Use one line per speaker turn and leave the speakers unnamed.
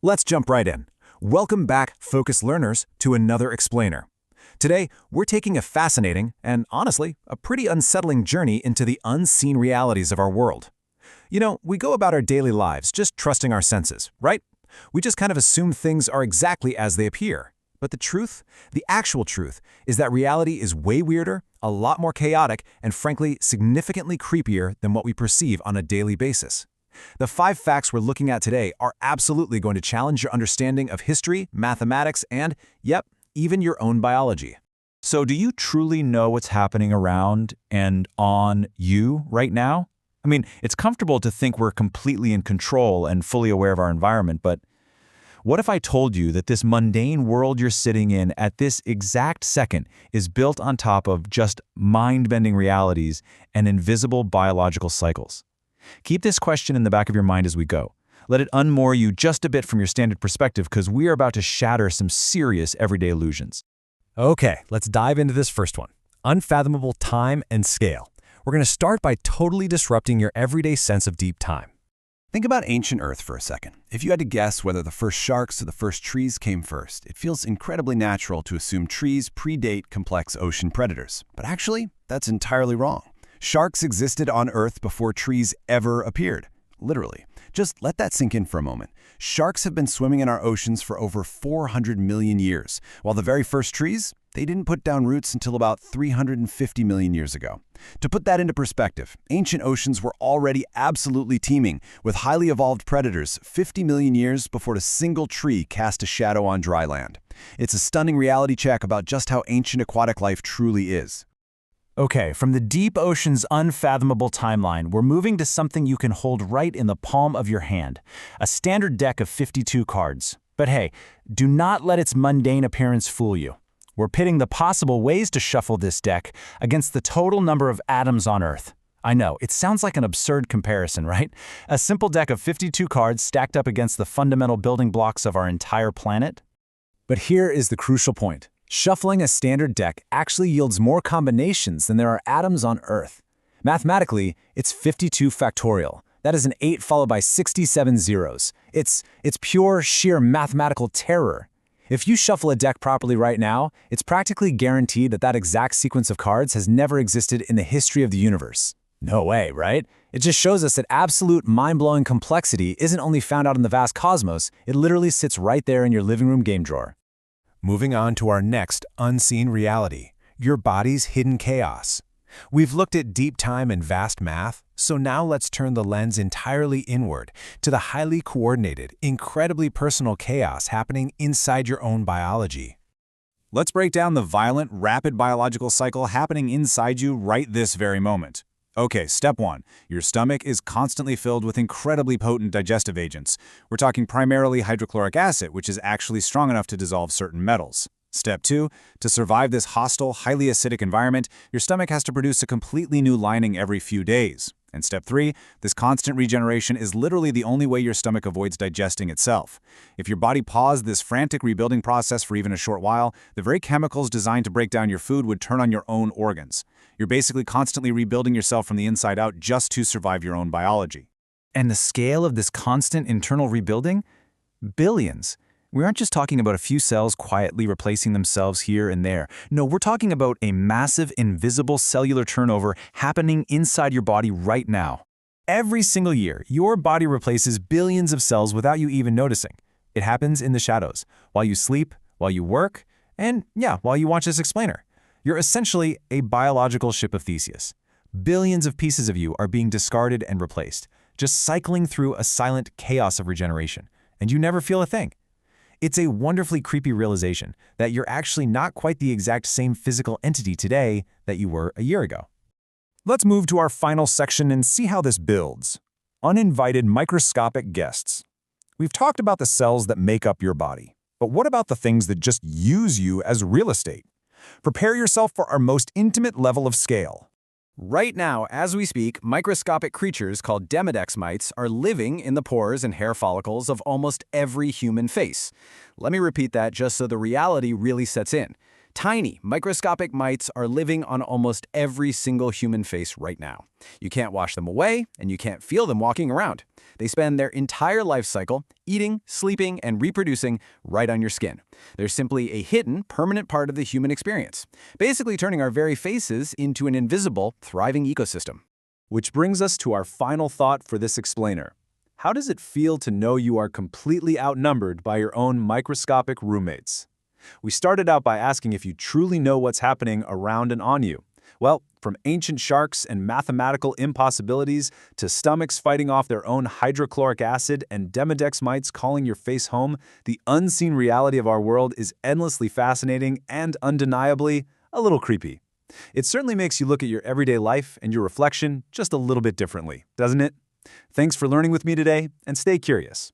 Let's jump right in. Welcome back, focused learners, to another explainer. Today, we're taking a fascinating and, honestly, a pretty unsettling journey into the unseen realities of our world. We go about our daily lives just trusting our senses, right? We just kind of assume things are exactly as they appear. But the truth, the actual truth, is that reality is way weirder, a lot more chaotic, and frankly, significantly creepier than what we perceive on a daily basis. The 5 facts we're looking at today are absolutely going to challenge your understanding of history, mathematics, and, yep, even your own biology.
So do you truly know what's happening around and on you right now? I mean, it's comfortable to think we're completely in control and fully aware of our environment, but what if I told you that this mundane world you're sitting in at this exact second is built on top of just mind-bending realities and invisible biological cycles? Keep this question in the back of your mind as we go. Let it unmoor you just a bit from your standard perspective because we are about to shatter some serious everyday illusions.
Okay, let's dive into this first one. Unfathomable time and scale. We're going to start by totally disrupting your everyday sense of deep time.
Think about ancient Earth for a second. If you had to guess whether the first sharks or the first trees came first, it feels incredibly natural to assume trees predate complex ocean predators. But actually, that's entirely wrong. Sharks existed on Earth before trees ever appeared. Literally. Just let that sink in for a moment. Sharks have been swimming in our oceans for over 400 million years, while the very first trees, they didn't put down roots until about 350 million years ago. To put that into perspective, ancient oceans were already absolutely teeming with highly evolved predators 50 million years before a single tree cast a shadow on dry land. It's a stunning reality check about just how ancient aquatic life truly is.
Okay, from the deep ocean's unfathomable timeline, we're moving to something you can hold right in the palm of your hand, a standard deck of 52 cards. But hey, do not let its mundane appearance fool you. We're pitting the possible ways to shuffle this deck against the total number of atoms on Earth. I know, it sounds like an absurd comparison, right? A simple deck of 52 cards stacked up against the fundamental building blocks of our entire planet?
But here is the crucial point. Shuffling a standard deck actually yields more combinations than there are atoms on Earth. Mathematically, it's 52 factorial. That is an 8 followed by 67 zeros. It's pure, sheer mathematical terror. If you shuffle a deck properly right now, it's practically guaranteed that that exact sequence of cards has never existed in the history of the universe. No way, right? It just shows us that absolute mind-blowing complexity isn't only found out in the vast cosmos, it literally sits right there in your living room game drawer. Moving on to our next unseen reality, your body's hidden chaos. We've looked at deep time and vast math, so now let's turn the lens entirely inward to the highly coordinated, incredibly personal chaos happening inside your own biology. Let's break down the violent, rapid biological cycle happening inside you right this very moment. Okay, step 1. Your stomach is constantly filled with incredibly potent digestive agents. We're talking primarily hydrochloric acid, which is actually strong enough to dissolve certain metals. Step 2. To survive this hostile, highly acidic environment, your stomach has to produce a completely new lining every few days. And step 3, this constant regeneration is literally the only way your stomach avoids digesting itself. If your body paused this frantic rebuilding process for even a short while, the very chemicals designed to break down your food would turn on your own organs. You're basically constantly rebuilding yourself from the inside out just to survive your own biology. And the scale of this constant internal rebuilding? Billions. We aren't just talking about a few cells quietly replacing themselves here and there. No, we're talking about a massive, invisible cellular turnover happening inside your body right now. Every single year, your body replaces billions of cells without you even noticing. It happens in the shadows, while you sleep, while you work, and while you watch this explainer. You're essentially a biological ship of Theseus. Billions of pieces of you are being discarded and replaced, just cycling through a silent chaos of regeneration, and you never feel a thing. It's a wonderfully creepy realization that you're actually not quite the exact same physical entity today that you were a year ago. Let's move to our final section and see how this builds. Uninvited microscopic guests. We've talked about the cells that make up your body, but what about the things that just use you as real estate? Prepare yourself for our most intimate level of scale. Right now, as we speak, microscopic creatures called Demodex mites are living in the pores and hair follicles of almost every human face. Let me repeat that just so the reality really sets in.
Tiny, microscopic mites are living on almost every single human face right now. You can't wash them away, and you can't feel them walking around. They spend their entire life cycle eating, sleeping, and reproducing right on your skin. They're simply a hidden, permanent part of the human experience, basically turning our very faces into an invisible, thriving ecosystem.
Which brings us to our final thought for this explainer. How does it feel to know you are completely outnumbered by your own microscopic roommates? We started out by asking if you truly know what's happening around and on you. Well, from ancient sharks and mathematical impossibilities to stomachs fighting off their own hydrochloric acid and Demodex mites calling your face home, the unseen reality of our world is endlessly fascinating and undeniably a little creepy. It certainly makes you look at your everyday life and your reflection just a little bit differently, doesn't it? Thanks for learning with me today, and stay curious.